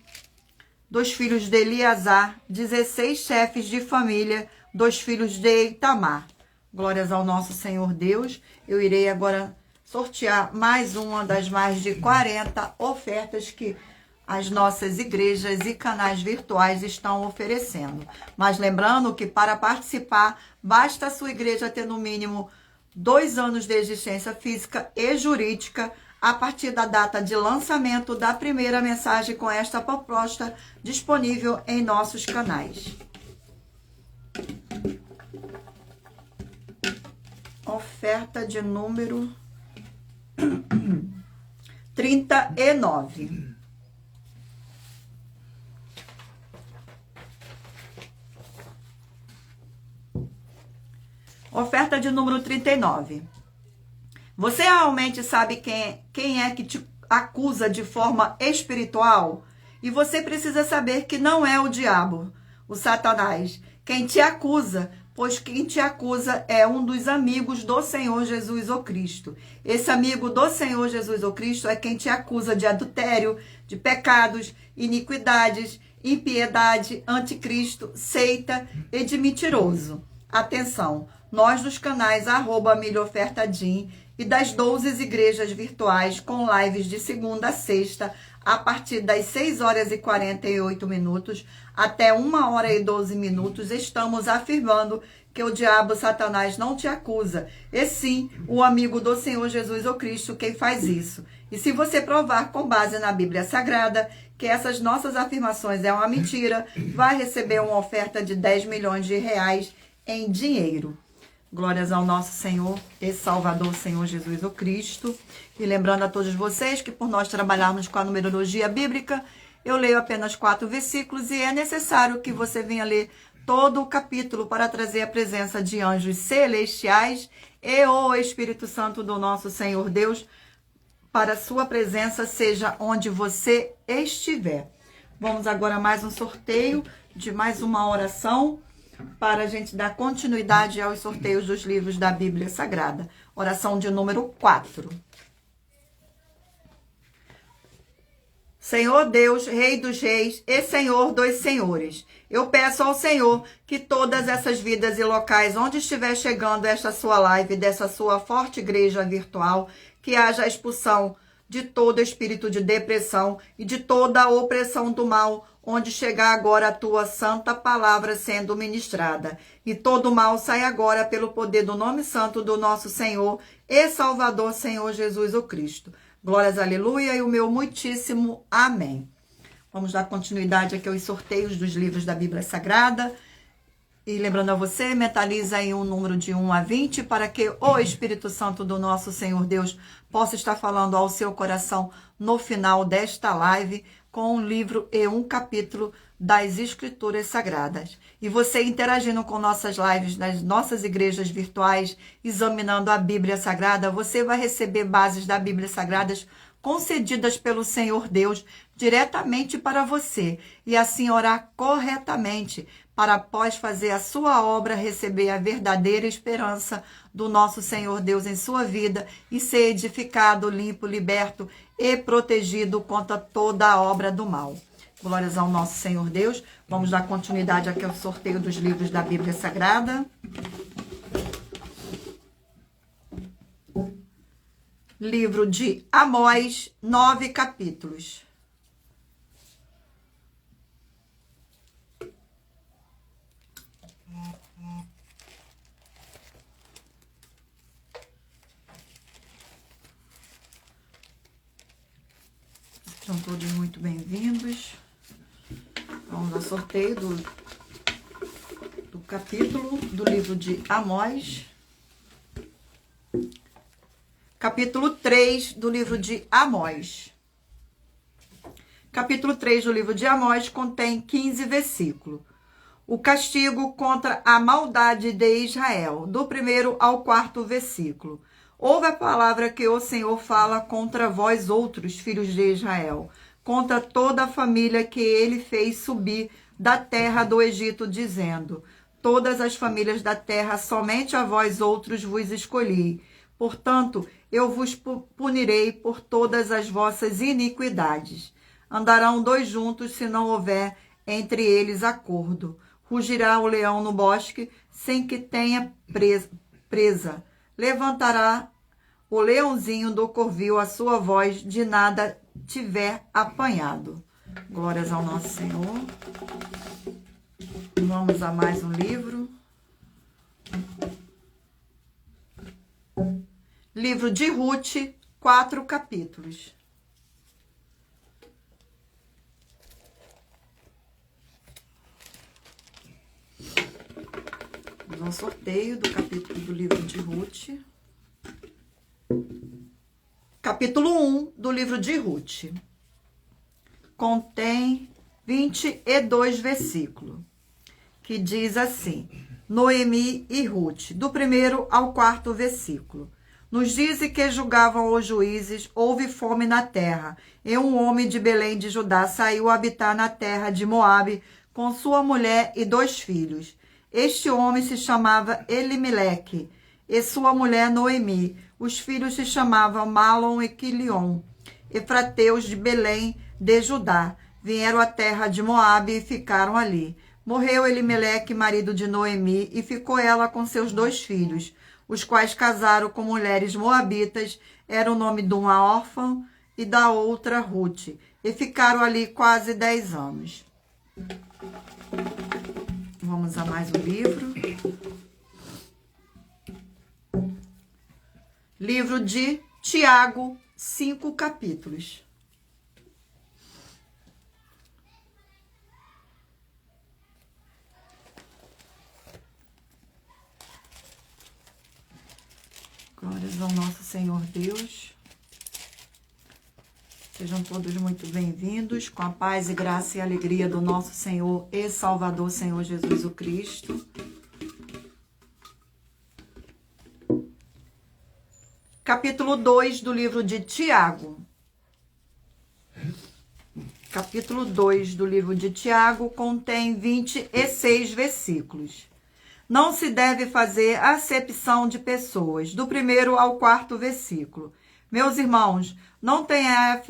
dos filhos de Eleazar, 16 chefes de família dos filhos de Itamar. Glórias ao nosso Senhor Deus. Eu irei agora sortear mais uma das mais de 40 ofertas que as nossas igrejas e canais virtuais estão oferecendo. Mas lembrando que para participar, basta a sua igreja ter no mínimo 2 anos de existência física e jurídica a partir da data de lançamento da primeira mensagem com esta proposta disponível em nossos canais. Oferta de número 39. Oferta de número 39. Você realmente sabe quem é que te acusa de forma espiritual? E você precisa saber que não é o diabo, o Satanás, quem te acusa, pois quem te acusa é um dos amigos do Senhor Jesus o Cristo. Esse amigo do Senhor Jesus o Cristo é quem te acusa de adultério, de pecados, iniquidades, impiedade, anticristo, seita e de mentiroso. Atenção, nós dos canais @milhaofertadim e das 12 igrejas virtuais com lives de segunda a sexta, a partir das 6h48 até 1h12, estamos afirmando que o diabo Satanás não te acusa, e sim o amigo do Senhor Jesus o Cristo quem faz isso. E se você provar com base na Bíblia Sagrada que essas nossas afirmações é uma mentira, vai receber uma oferta de 10 milhões de reais em dinheiro. Glórias ao nosso Senhor e Salvador, Senhor Jesus o Cristo. E lembrando a todos vocês que por nós trabalharmos com a numerologia bíblica, eu leio apenas 4 versículos e é necessário que você venha ler todo o capítulo para trazer a presença de anjos celestiais e o Espírito Santo do nosso Senhor Deus para a sua presença, seja onde você estiver. Vamos agora a mais um sorteio de mais uma oração para a gente dar continuidade aos sorteios dos livros da Bíblia Sagrada. Oração de número 4. Senhor Deus, Rei dos Reis e Senhor dos Senhores, eu peço ao Senhor que todas essas vidas e locais onde estiver chegando esta sua live, dessa sua forte igreja virtual, que haja a expulsão de todo espírito de depressão e de toda a opressão do mal, onde chegar agora a tua santa palavra sendo ministrada. E todo mal sai agora pelo poder do nome santo do nosso Senhor e Salvador, Senhor Jesus o Cristo. Glórias, aleluia, e o meu muitíssimo amém. Vamos dar continuidade aqui aos sorteios dos livros da Bíblia Sagrada. E lembrando a você, mentaliza aí um número de 1 a 20 para que o Espírito Santo do nosso Senhor Deus possa estar falando ao seu coração no final desta live com um livro e um capítulo das Escrituras Sagradas. E você interagindo com nossas lives nas nossas igrejas virtuais, examinando a Bíblia Sagrada, você vai receber bases da Bíblia Sagrada concedidas pelo Senhor Deus diretamente para você. E assim orar corretamente, para após fazer a sua obra, receber a verdadeira esperança do nosso Senhor Deus em sua vida e ser edificado, limpo, liberto e protegido contra toda a obra do mal. Glórias ao nosso Senhor Deus. Vamos dar continuidade aqui ao sorteio dos livros da Bíblia Sagrada. Livro de Amós, 9 capítulos. São todos muito bem-vindos. Vamos ao sorteio do capítulo do livro de Amós. Capítulo 3 do livro de Amós. Capítulo 3 do livro de Amós contém 15 versículos. O castigo contra a maldade de Israel, do 1º ao 4º versículo. Ouve a palavra que o Senhor fala contra vós outros, filhos de Israel, contra toda a família que ele fez subir da terra do Egito, dizendo: todas as famílias da terra, somente a vós outros vos escolhi. Portanto, eu vos punirei por todas as vossas iniquidades. Andarão dois juntos se não houver entre eles acordo. Rugirá o leão no bosque sem que tenha presa. Levantará o leãozinho do corvil a sua voz, de nada tiver apanhado. Glórias ao nosso Senhor. Vamos a mais um livro. Livro de Ruth, 4 capítulos. Vamos ao sorteio do capítulo do livro de Ruth. Capítulo 1 do livro de Ruth. Contém 22 versículos, que diz assim: Noemi e Ruth, do 1º ao 4º versículo. Nos dias em que julgavam os juízes, houve fome na terra, e um homem de Belém de Judá saiu habitar na terra de Moabe com sua mulher e 2 filhos. Este homem se chamava Elimeleque, e sua mulher Noemi. Os filhos se chamavam Malom e Quilion, efrateus de Belém de Judá. Vieram à terra de Moabe e ficaram ali. Morreu Elimeleque, marido de Noemi, e ficou ela com seus 2 filhos, os quais casaram com mulheres moabitas. Era o nome de uma órfã e da outra Ruth, e ficaram ali quase 10 anos. Vamos a mais um livro. Livro de Tiago, 5 capítulos. Glórias ao nosso Senhor Deus. Sejam todos muito bem-vindos, com a paz e graça e alegria do nosso Senhor e Salvador, Senhor Jesus o Cristo. Capítulo 2 do livro de Tiago. Capítulo 2 do livro de Tiago contém 26 versículos. Não se deve fazer acepção de pessoas, do 1º ao 4º versículo. Meus irmãos, não tenhais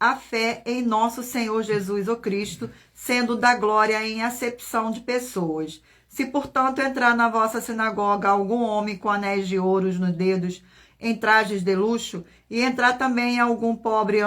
a fé em nosso Senhor Jesus o Cristo, sendo da glória em acepção de pessoas. Se, portanto, entrar na vossa sinagoga algum homem com anéis de ouro nos dedos, em trajes de luxo, e entrar também algum pobre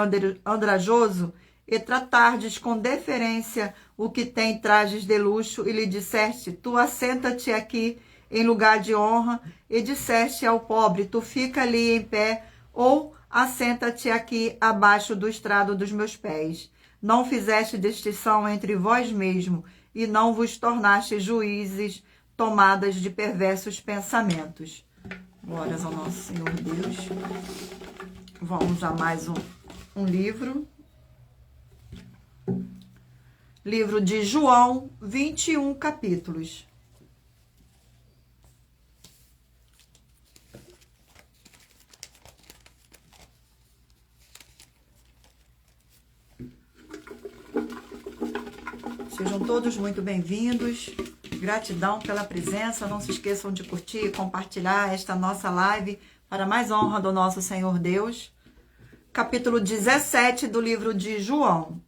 andrajoso, e tratardes com deferência o que tem trajes de luxo, e lhe disseste, tu assenta-te aqui em lugar de honra, e disseste ao pobre, tu fica ali em pé, ou assenta-te aqui abaixo do estrado dos meus pés. Não fizeste distinção entre vós mesmo, e não vos tornaste juízes tomadas de perversos pensamentos. Glórias ao nosso Senhor Deus. Vamos a mais um livro. Livro de João, 21 capítulos. Sejam todos muito bem-vindos. Gratidão pela presença. Não se esqueçam de curtir e compartilhar esta nossa live para mais honra do nosso Senhor Deus. Capítulo 17 do livro de João.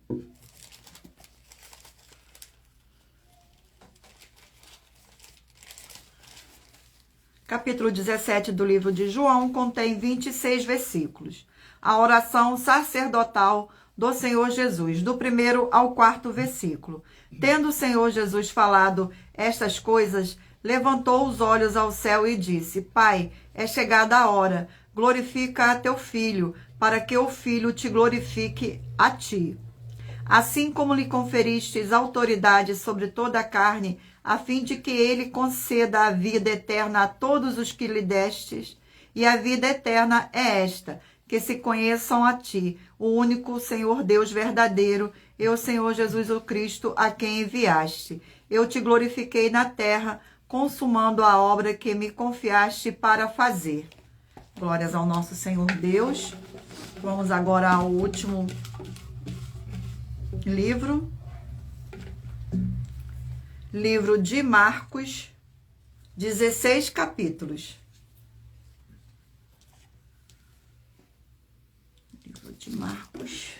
Capítulo 17 do livro de João contém 26 versículos. A oração sacerdotal do Senhor Jesus, do 1º ao 4º versículo. Tendo o Senhor Jesus falado estas coisas, levantou os olhos ao céu e disse, Pai, é chegada a hora, glorifica a teu Filho, para que o Filho te glorifique a ti. Assim como lhe conferistes autoridade sobre toda a carne, a fim de que ele conceda a vida eterna a todos os que lhe destes, e a vida eterna é esta, que se conheçam a ti, o único Senhor Deus verdadeiro, e o Senhor Jesus o Cristo, a quem enviaste. Eu te glorifiquei na terra, consumando a obra que me confiaste para fazer. Glórias ao nosso Senhor Deus. Vamos agora ao último livro. Livro de Marcos, 16 capítulos. Livro de Marcos.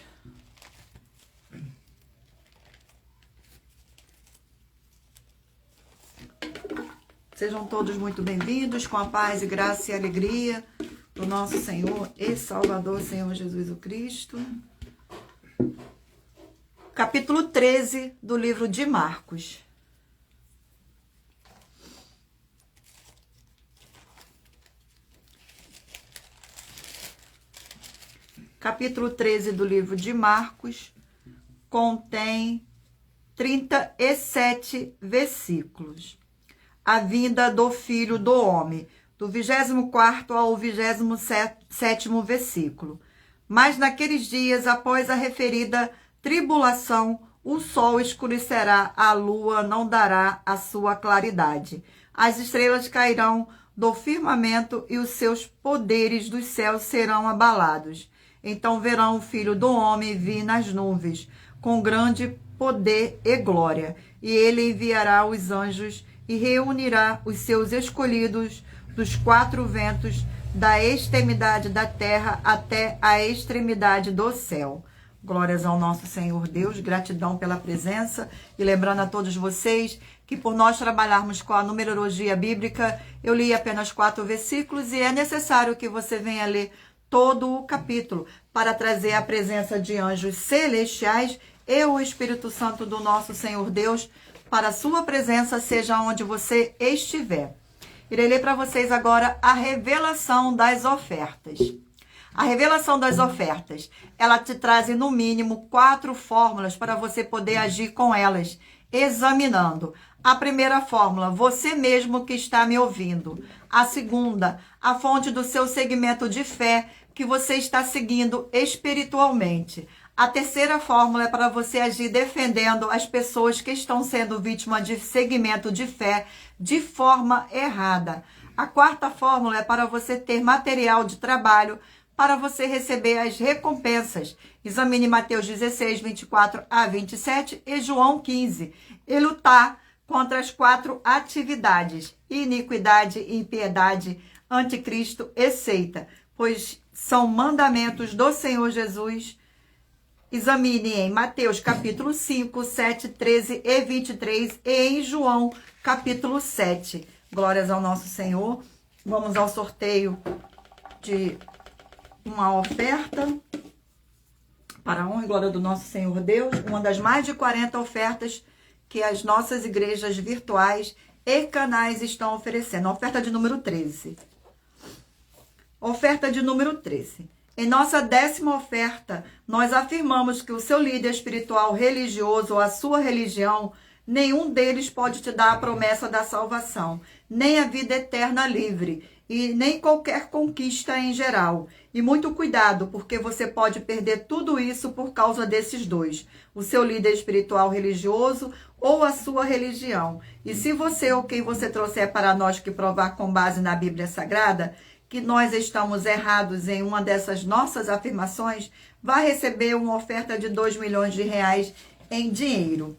Sejam todos muito bem-vindos, com a paz e graça e alegria do nosso Senhor e Salvador, Senhor Jesus o Cristo. Capítulo 13 do livro de Marcos. Capítulo 13 do livro de Marcos contém 37 versículos. A vinda do Filho do Homem, do 24º ao 27º versículo. Mas naqueles dias, após a referida tribulação, o sol escurecerá, a lua não dará a sua claridade. As estrelas cairão do firmamento e os seus poderes dos céus serão abalados. Então verão o Filho do Homem vir nas nuvens, com grande poder e glória. E ele enviará os anjos e reunirá os seus escolhidos dos 4 ventos, da extremidade da terra até a extremidade do céu. Glórias ao nosso Senhor Deus, gratidão pela presença. E lembrando a todos vocês que por nós trabalharmos com a numerologia bíblica, eu li apenas 4 versículos e é necessário que você venha ler todo o capítulo para trazer a presença de anjos celestiais e o Espírito Santo do nosso Senhor Deus para a sua presença, seja onde você estiver. Irei ler para vocês agora a revelação das ofertas. A revelação das ofertas, ela te traz no mínimo 4 fórmulas para você poder agir com elas, examinando. A primeira fórmula, você mesmo que está me ouvindo. A segunda, a fonte do seu segmento de fé que você está seguindo espiritualmente. A terceira fórmula é para você agir defendendo as pessoas que estão sendo vítimas de segmento de fé de forma errada. A quarta fórmula é para você ter material de trabalho para você receber as recompensas. Examine Mateus 16, 24 a 27 e João 15. E lutar contra as 4 atividades: iniquidade, impiedade, anticristo e seita, pois são mandamentos do Senhor Jesus. Examine em Mateus capítulo 5, 7, 13 e 23 e em João capítulo 7. Glórias ao nosso Senhor. Vamos ao sorteio de uma oferta para a honra e glória do nosso Senhor Deus, uma das mais de 40 ofertas que as nossas igrejas virtuais e canais estão oferecendo. Oferta de número 13. Oferta de número 13. Em nossa 10ª oferta, nós afirmamos que o seu líder espiritual, religioso ou a sua religião, nenhum deles pode te dar a promessa da salvação, nem a vida eterna livre, e nem qualquer conquista em geral. E muito cuidado, porque você pode perder tudo isso por causa desses dois, o seu líder espiritual religioso ou a sua religião. E se você ou quem você trouxer para nós que provar com base na Bíblia Sagrada que nós estamos errados em uma dessas nossas afirmações, vai receber uma oferta de 2 milhões de reais em dinheiro.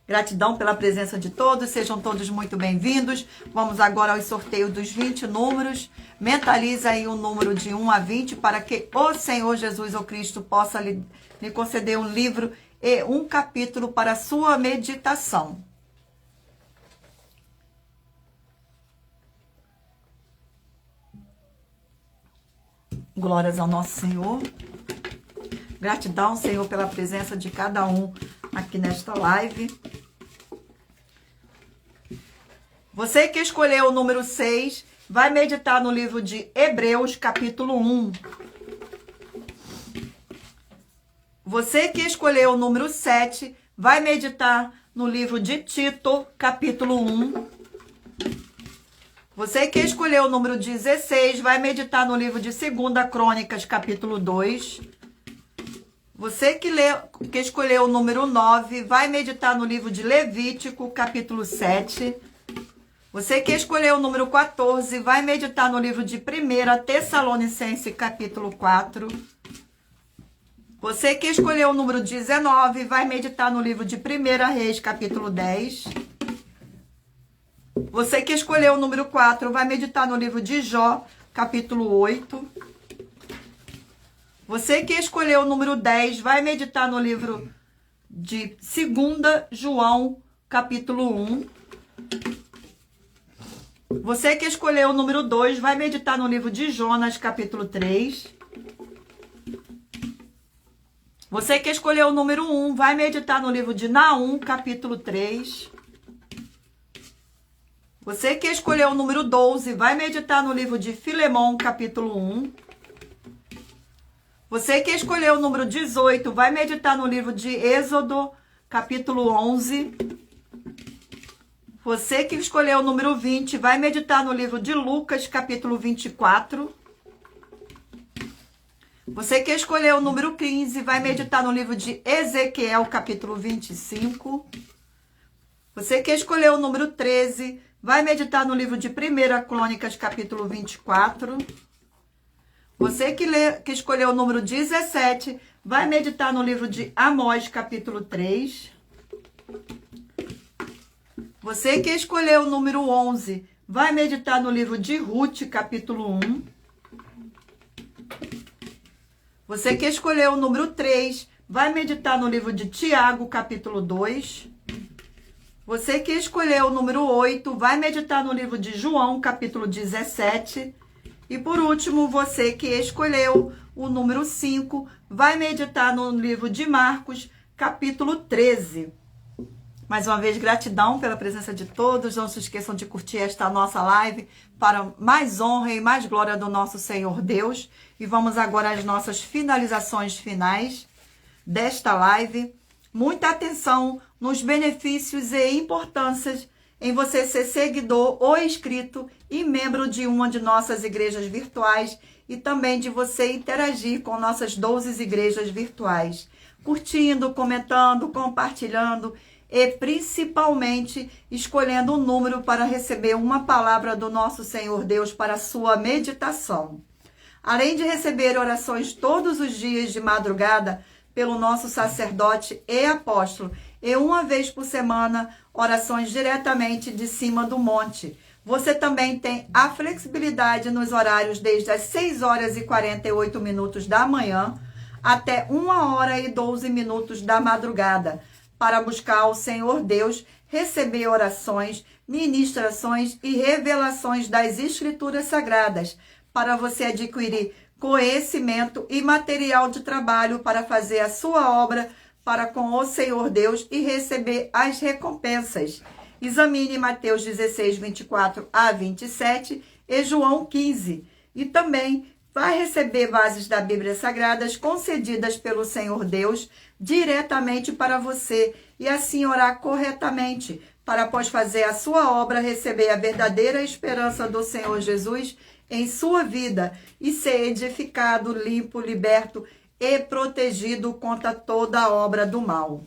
Gratidão pela presença de todos, sejam todos muito bem-vindos. Vamos agora ao sorteio dos 20 números. Mentaliza aí o número de 1 a 20 para que o Senhor Jesus ou Cristo possa lhe conceder um livro e um capítulo para a sua meditação. Glórias ao nosso Senhor. Gratidão, Senhor, pela presença de cada um aqui nesta live. Você que escolheu o número 6, vai meditar no livro de Hebreus, capítulo 1. Você que escolheu o número 7, vai meditar no livro de Tito, capítulo 1. Você que escolheu o número 16, vai meditar no livro de 2 Crônicas, capítulo 2. Você que escolheu o número 9, vai meditar no livro de Levítico, capítulo 7. Você que escolheu o número 14, vai meditar no livro de 1 Tessalonicenses, capítulo 4. Você que escolheu o número 19, vai meditar no livro de 1 Reis, capítulo 10. Você que escolheu o número 4, vai meditar no livro de Jó, capítulo 8. Você que escolheu o número 10, vai meditar no livro de 2 João, capítulo 1. Você que escolheu o número 2, vai meditar no livro de Jonas, capítulo 3. Você que escolheu o número 1, vai meditar no livro de Naum, capítulo 3. Você que escolheu o número 12, vai meditar no livro de Filemão, capítulo 1. Você que escolheu o número 18, vai meditar no livro de Êxodo, capítulo 11. Você que escolheu o número 20, vai meditar no livro de Lucas, capítulo 24. Você que escolheu o número 15, vai meditar no livro de Ezequiel, capítulo 25. Você que escolheu o número 13, vai meditar no livro de 1 Crônicas, capítulo 24. Você que escolheu o número 17, vai meditar no livro de Amós, capítulo 3. Você que escolheu o número 11, vai meditar no livro de Ruth, capítulo 1. Você que escolheu o número 3, vai meditar no livro de Tiago, capítulo 2. Você que escolheu o número 8, vai meditar no livro de João, capítulo 17. E por último, você que escolheu o número 5, vai meditar no livro de Marcos, capítulo 13. Mais uma vez, gratidão pela presença de todos. Não se esqueçam de curtir esta nossa live para mais honra e mais glória do nosso Senhor Deus. E vamos agora às nossas finalizações finais desta live. Muita atenção nos benefícios e importâncias em você ser seguidor ou inscrito e membro de uma de nossas igrejas virtuais e também de você interagir com nossas 12 igrejas virtuais, curtindo, comentando, compartilhando e principalmente escolhendo um número para receber uma palavra do nosso Senhor Deus para a sua meditação. Além de receber orações todos os dias de madrugada pelo nosso sacerdote e apóstolo, e uma vez por semana, orações diretamente de cima do monte. Você também tem a flexibilidade nos horários desde as 6h48 da manhã até 1h12 da madrugada, para buscar o Senhor Deus, receber orações, ministrações e revelações das Escrituras Sagradas, para você adquirir conhecimento e material de trabalho para fazer a sua obra para com o Senhor Deus e receber as recompensas. Examine Mateus 16, 24 a 27 e João 15. E também vai receber bases da Bíblia Sagradas concedidas pelo Senhor Deus diretamente para você e assim orar corretamente para, após fazer a sua obra, receber a verdadeira esperança do Senhor Jesus em sua vida e ser edificado, limpo, liberto e protegido contra toda a obra do mal.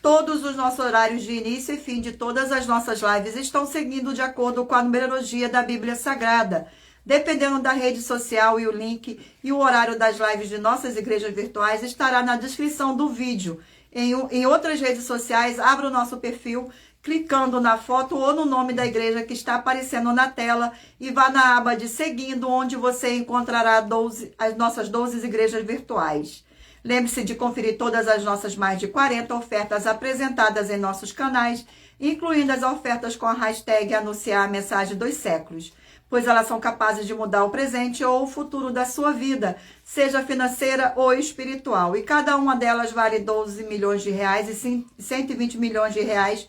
Todos os nossos horários de início e fim de todas as nossas lives estão seguindo de acordo com a numerologia da Bíblia Sagrada. Dependendo da rede social e o link e o horário das lives de nossas igrejas virtuais estará na descrição do vídeo. Em outras redes sociais, abra o nosso perfil clicando na foto ou no nome da igreja que está aparecendo na tela e vá na aba de seguindo, onde você encontrará as nossas 12 igrejas virtuais. Lembre-se de conferir todas as nossas mais de 40 ofertas apresentadas em nossos canais, incluindo as ofertas com a hashtag Anunciar a Mensagem dos Séculos, pois elas são capazes de mudar o presente ou o futuro da sua vida, seja financeira ou espiritual. E cada uma delas vale 12 milhões de reais e 120 milhões de reais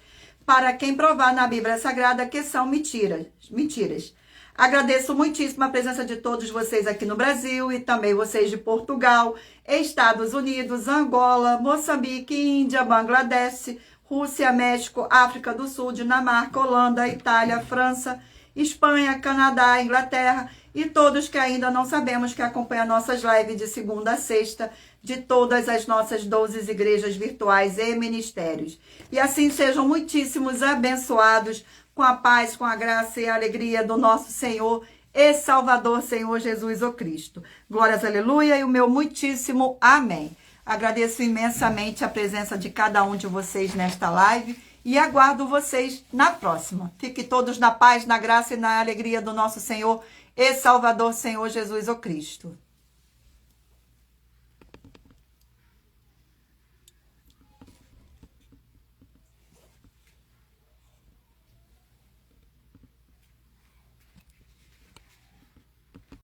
para quem provar na Bíblia Sagrada que são mentiras. Agradeço muitíssimo a presença de todos vocês aqui no Brasil e também vocês de Portugal, Estados Unidos, Angola, Moçambique, Índia, Bangladesh, Rússia, México, África do Sul, Dinamarca, Holanda, Itália, França, Espanha, Canadá, Inglaterra e todos que ainda não sabemos que acompanham nossas lives de segunda a sexta de todas as nossas 12 igrejas virtuais e ministérios. E assim sejam muitíssimos abençoados com a paz, com a graça e a alegria do nosso Senhor e Salvador, Senhor Jesus o Cristo. Glórias, aleluia, e o meu muitíssimo amém. Agradeço imensamente a presença de cada um de vocês nesta live e aguardo vocês na próxima. Fiquem todos na paz, na graça e na alegria do nosso Senhor e Salvador, Senhor Jesus o Cristo.